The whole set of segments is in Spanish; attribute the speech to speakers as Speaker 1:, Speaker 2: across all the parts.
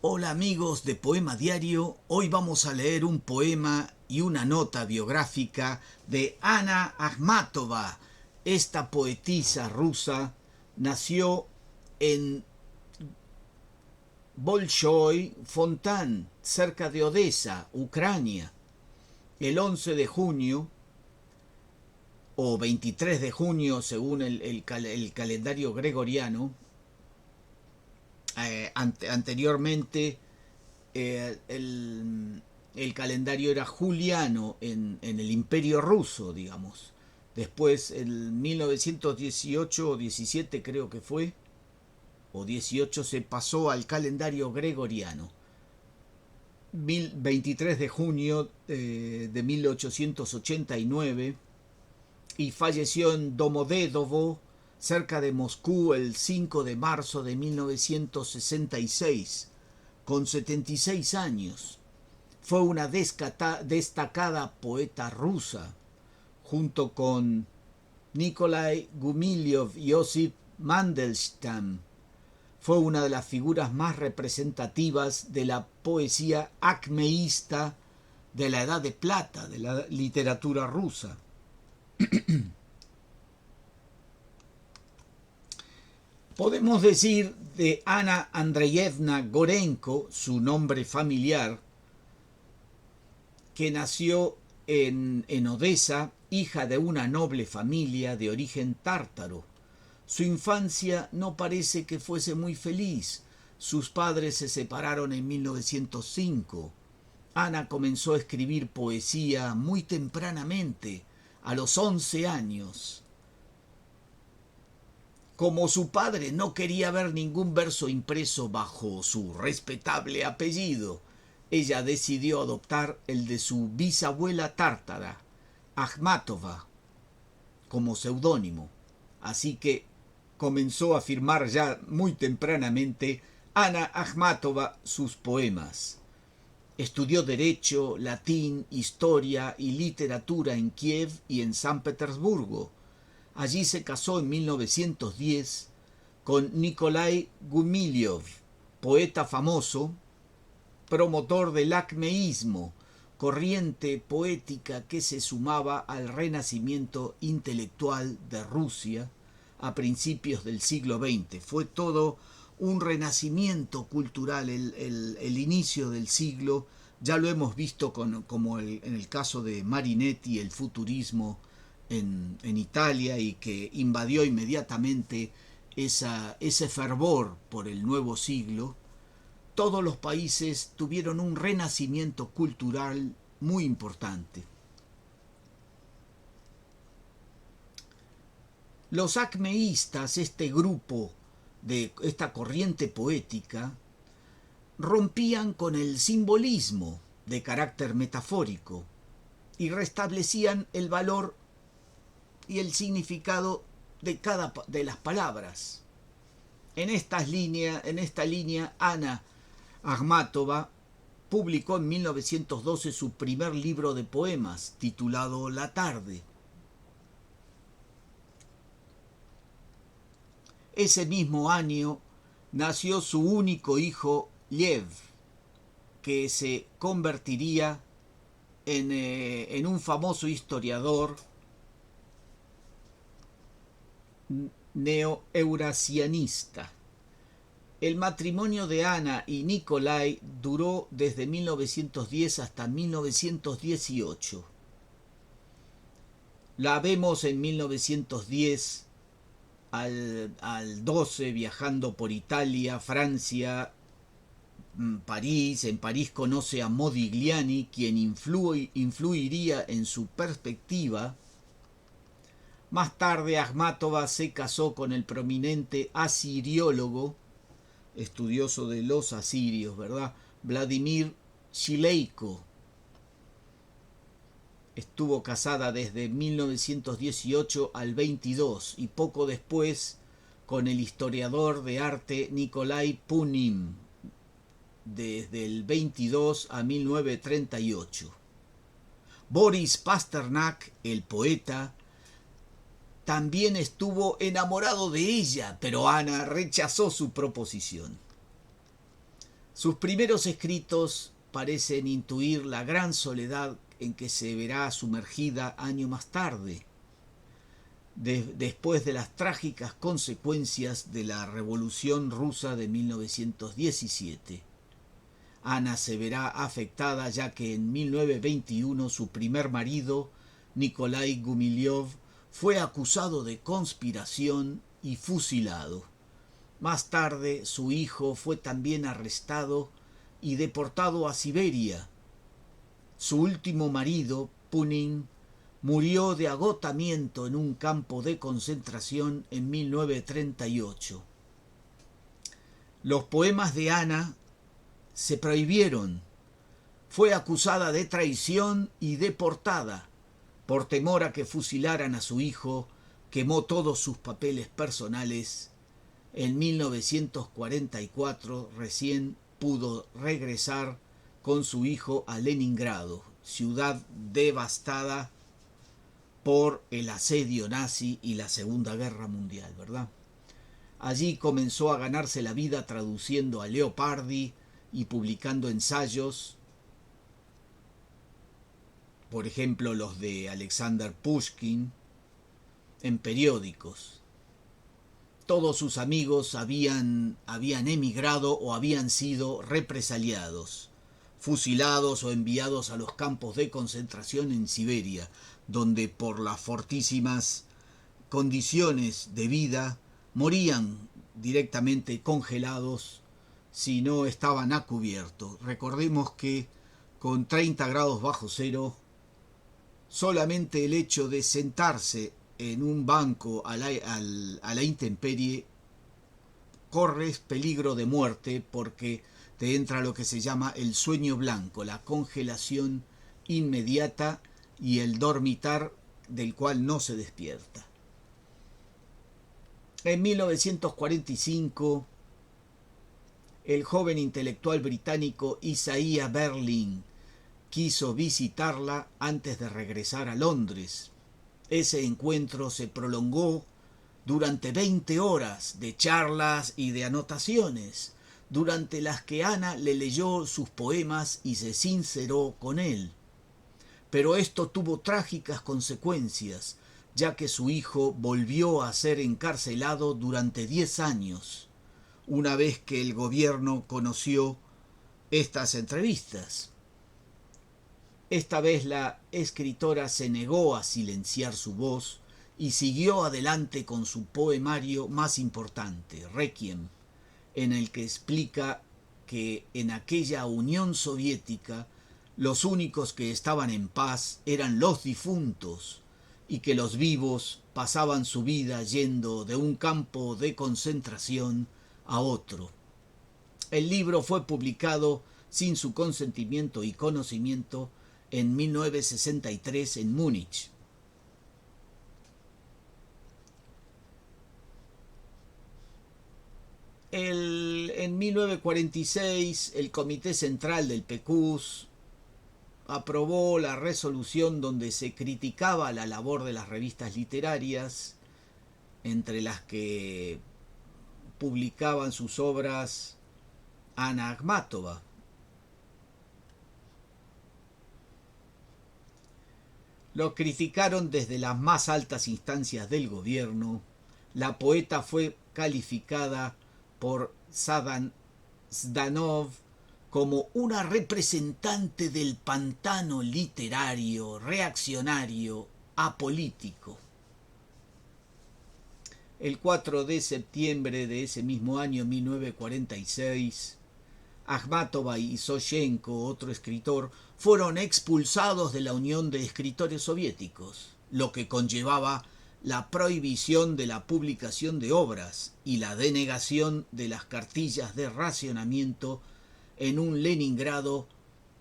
Speaker 1: Hola amigos de Poema Diario, hoy vamos a leer un poema y una nota biográfica de Anna Akhmatova. Esta poetisa rusa nació en Bolshoi Fontan, cerca de Odessa, Ucrania, el 11 de junio o 23 de junio según el calendario gregoriano. Anteriormente el calendario era juliano en el Imperio Ruso, digamos. Después, en 1918 o 17 creo que fue, o 18, se pasó al calendario gregoriano. 23 de junio de 1889 y falleció en Domodedovo, cerca de Moscú, el 5 de marzo de 1966, con 76 años. Fue una destacada poeta rusa, junto con Nikolai Gumilyov y Osip Mandelstam. Fue una de las figuras más representativas de la poesía acmeísta de la Edad de Plata, de la literatura rusa. Podemos decir de Ana Andreyevna Gorenko, su nombre familiar, que nació en Odessa, hija de una noble familia de origen tártaro. Su infancia no parece que fuese muy feliz. Sus padres se separaron en 1905. Ana comenzó a escribir poesía muy tempranamente, a los 11 años. Como su padre no quería ver ningún verso impreso bajo su respetable apellido, ella decidió adoptar el de su bisabuela tártara, Akhmatova, como seudónimo. Así que comenzó a firmar ya muy tempranamente Ana Akhmatova sus poemas. Estudió Derecho, Latín, Historia y Literatura en Kiev y en San Petersburgo. Allí se casó en 1910 con Nikolai Gumilyov, poeta famoso, promotor del acmeísmo, corriente poética que se sumaba al renacimiento intelectual de Rusia a principios del siglo XX. Fue todo un renacimiento cultural el inicio del siglo. Ya lo hemos visto como en el caso de Marinetti, el futurismo en Italia, y que invadió inmediatamente ese fervor por el nuevo siglo. Todos los países tuvieron un renacimiento cultural muy importante. Los acmeístas, este grupo de esta corriente poética, rompían con el simbolismo de carácter metafórico y restablecían el valor y el significado de cada de las palabras. En esta línea, Ana Akhmatova publicó en 1912 su primer libro de poemas, titulado La tarde. Ese mismo año nació su único hijo, Lev, que se convertiría en un famoso historiador neo-eurasianista. El matrimonio de Ana y Nikolai duró desde 1910 hasta 1918. La vemos en 1910 al 12 viajando por Italia, Francia, París. En París conoce a Modigliani, quien influiría en su perspectiva. Más tarde Akhmatova se casó con el prominente asiriólogo, estudioso de los asirios, ¿verdad?, Vladimir Shileiko. Estuvo casada desde 1918 al 22 y poco después con el historiador de arte Nikolai Punin, desde el 22 a 1938. Boris Pasternak, el poeta, también estuvo enamorado de ella, pero Ana rechazó su proposición. Sus primeros escritos parecen intuir la gran soledad en que se verá sumergida año más tarde, después de las trágicas consecuencias de la Revolución Rusa de 1917. Ana se verá afectada ya que en 1921 su primer marido, Nikolai Gumilyov, fue acusado de conspiración y fusilado. Más tarde su hijo fue también arrestado y deportado a Siberia. Su último marido, Punin, murió de agotamiento en un campo de concentración en 1938. Los poemas de Ana se prohibieron. Fue acusada de traición y deportada. Por temor a que fusilaran a su hijo, quemó todos sus papeles personales. En 1944 recién pudo regresar con su hijo a Leningrado, ciudad devastada por el asedio nazi y la Segunda Guerra Mundial, ¿verdad? Allí comenzó a ganarse la vida traduciendo a Leopardi y publicando ensayos, por ejemplo los de Alexander Pushkin, en periódicos. Todos sus amigos habían emigrado o habían sido represaliados, fusilados o enviados a los campos de concentración en Siberia, donde por las fortísimas condiciones de vida morían directamente congelados si no estaban a cubierto. Recordemos que con 30 grados bajo cero, solamente el hecho de sentarse en un banco a la intemperie corres peligro de muerte porque te entra lo que se llama el sueño blanco, la congelación inmediata y el dormitar del cual no se despierta. En 1945, el joven intelectual británico Isaiah Berlin quiso visitarla antes de regresar a Londres. Ese encuentro se prolongó durante 20 horas de charlas y de anotaciones, durante las que Ana le leyó sus poemas y se sinceró con él. Pero esto tuvo trágicas consecuencias, ya que su hijo volvió a ser encarcelado durante 10 años, una vez que el gobierno conoció estas entrevistas. Esta vez la escritora se negó a silenciar su voz y siguió adelante con su poemario más importante, Requiem, en el que explica que en aquella Unión Soviética los únicos que estaban en paz eran los difuntos y que los vivos pasaban su vida yendo de un campo de concentración a otro. El libro fue publicado sin su consentimiento y conocimiento en 1963 en Múnich. En 1946 el Comité Central del PQS aprobó la resolución donde se criticaba la labor de las revistas literarias, entre las que publicaban sus obras Ana Akhmatova. Lo criticaron desde las más altas instancias del gobierno. La poeta fue calificada por Zdanov como una representante del pantano literario, reaccionario, apolítico. El 4 de septiembre de ese mismo año, 1946, Akhmatova y Soshenko, otro escritor, fueron expulsados de la Unión de Escritores Soviéticos, lo que conllevaba la prohibición de la publicación de obras y la denegación de las cartillas de racionamiento en un Leningrado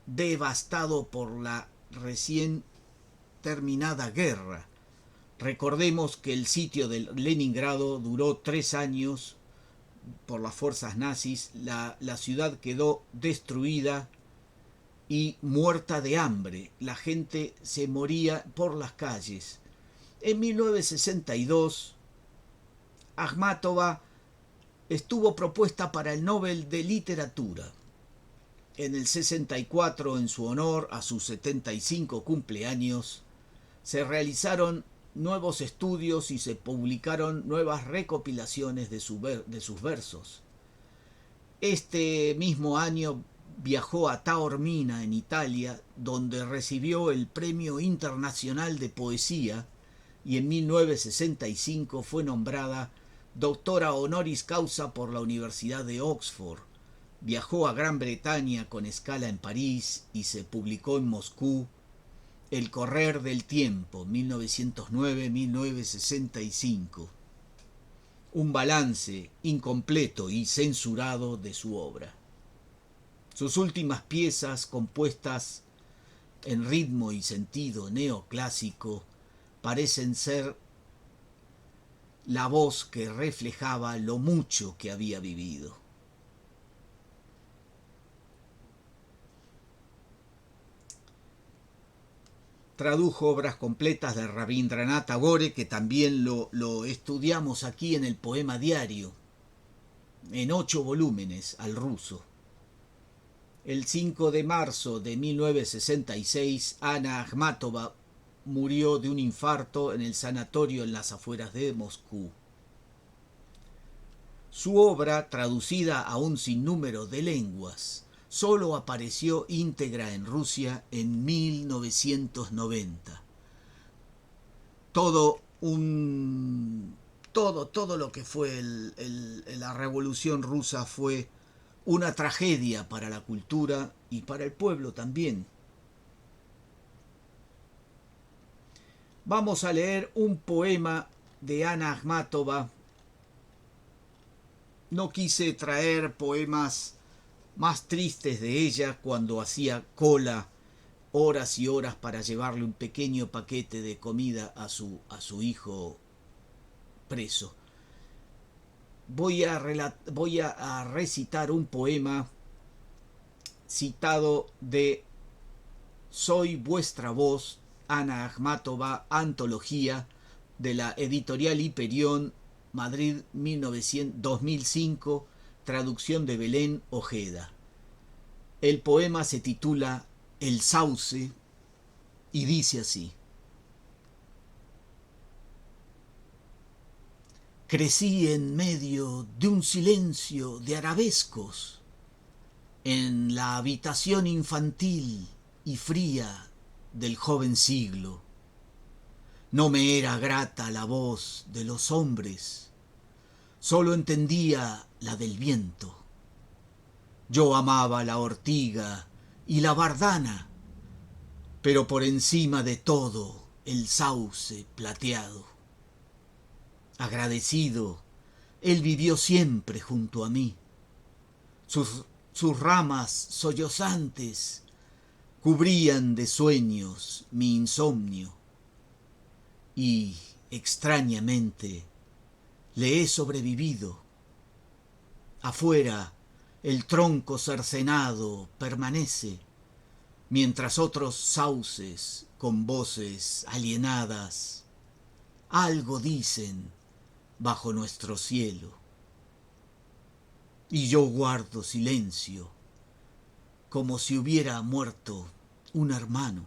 Speaker 1: devastado por la recién terminada guerra. Recordemos que el sitio de Leningrado duró 3 años por las fuerzas nazis. La ciudad quedó destruida y muerta de hambre. La gente se moría por las calles. En 1962, Akhmatova estuvo propuesta para el Nobel de Literatura. En el 64, en su honor a sus 75 cumpleaños, se realizaron nuevos estudios y se publicaron nuevas recopilaciones de sus versos. Este mismo año viajó a Taormina, en Italia, donde recibió el Premio Internacional de Poesía y en 1965 fue nombrada doctora honoris causa por la Universidad de Oxford. Viajó a Gran Bretaña con escala en París y se publicó en Moscú El correr del tiempo, 1909-1965. Un balance incompleto y censurado de su obra. Sus últimas piezas, compuestas en ritmo y sentido neoclásico, parecen ser la voz que reflejaba lo mucho que había vivido. Tradujo obras completas de Rabindranath Tagore, que también lo estudiamos aquí en el Poema Diario, en 8 volúmenes al ruso. El 5 de marzo de 1966, Ana Akhmatova murió de un infarto en el sanatorio en las afueras de Moscú. Su obra, traducida a un sinnúmero de lenguas, solo apareció íntegra en Rusia en 1990. Todo lo que fue la Revolución Rusa fue una tragedia para la cultura y para el pueblo también. Vamos a leer un poema de Ana Akhmatova. No quise traer poemas más tristes de ella cuando hacía cola horas y horas para llevarle un pequeño paquete de comida a su hijo preso. Voy a recitar un poema citado de Soy vuestra voz, Ana Akhmatova, antología de la editorial Hiperión, Madrid 2005, traducción de Belén Ojeda. El poema se titula El sauce y dice así: Crecí en medio de un silencio de arabescos, en la habitación infantil y fría del joven siglo. No me era grata la voz de los hombres, solo entendía la del viento. Yo amaba la ortiga y la bardana, pero por encima de todo el sauce plateado. Agradecido, él vivió siempre junto a mí. Sus ramas sollozantes cubrían de sueños mi insomnio. Y, extrañamente, le he sobrevivido. Afuera, el tronco cercenado permanece, mientras otros sauces, con voces alienadas, algo dicen bajo nuestro cielo. Y yo guardo silencio, como si hubiera muerto un hermano.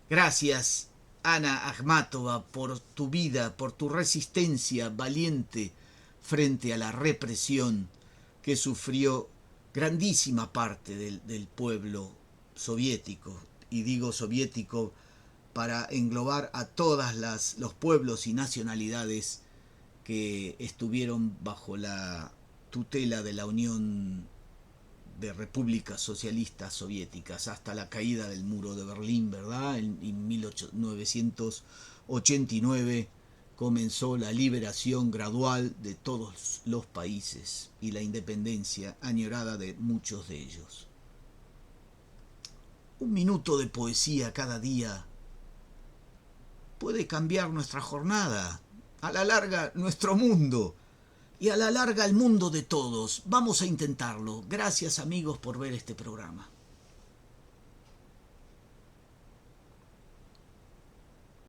Speaker 1: Gracias, Ana Akhmatova, por tu vida, por tu resistencia valiente frente a la represión que sufrió grandísima parte del pueblo soviético. Y digo soviético para englobar a todos los pueblos y nacionalidades que estuvieron bajo la tutela de la Unión de Repúblicas Socialistas Soviéticas hasta la caída del muro de Berlín, ¿verdad? En 1989 comenzó la liberación gradual de todos los países y la independencia añorada de muchos de ellos. Un minuto de poesía cada día puede cambiar nuestra jornada, a la larga nuestro mundo y a la larga el mundo de todos. Vamos a intentarlo. Gracias, amigos, por ver este programa.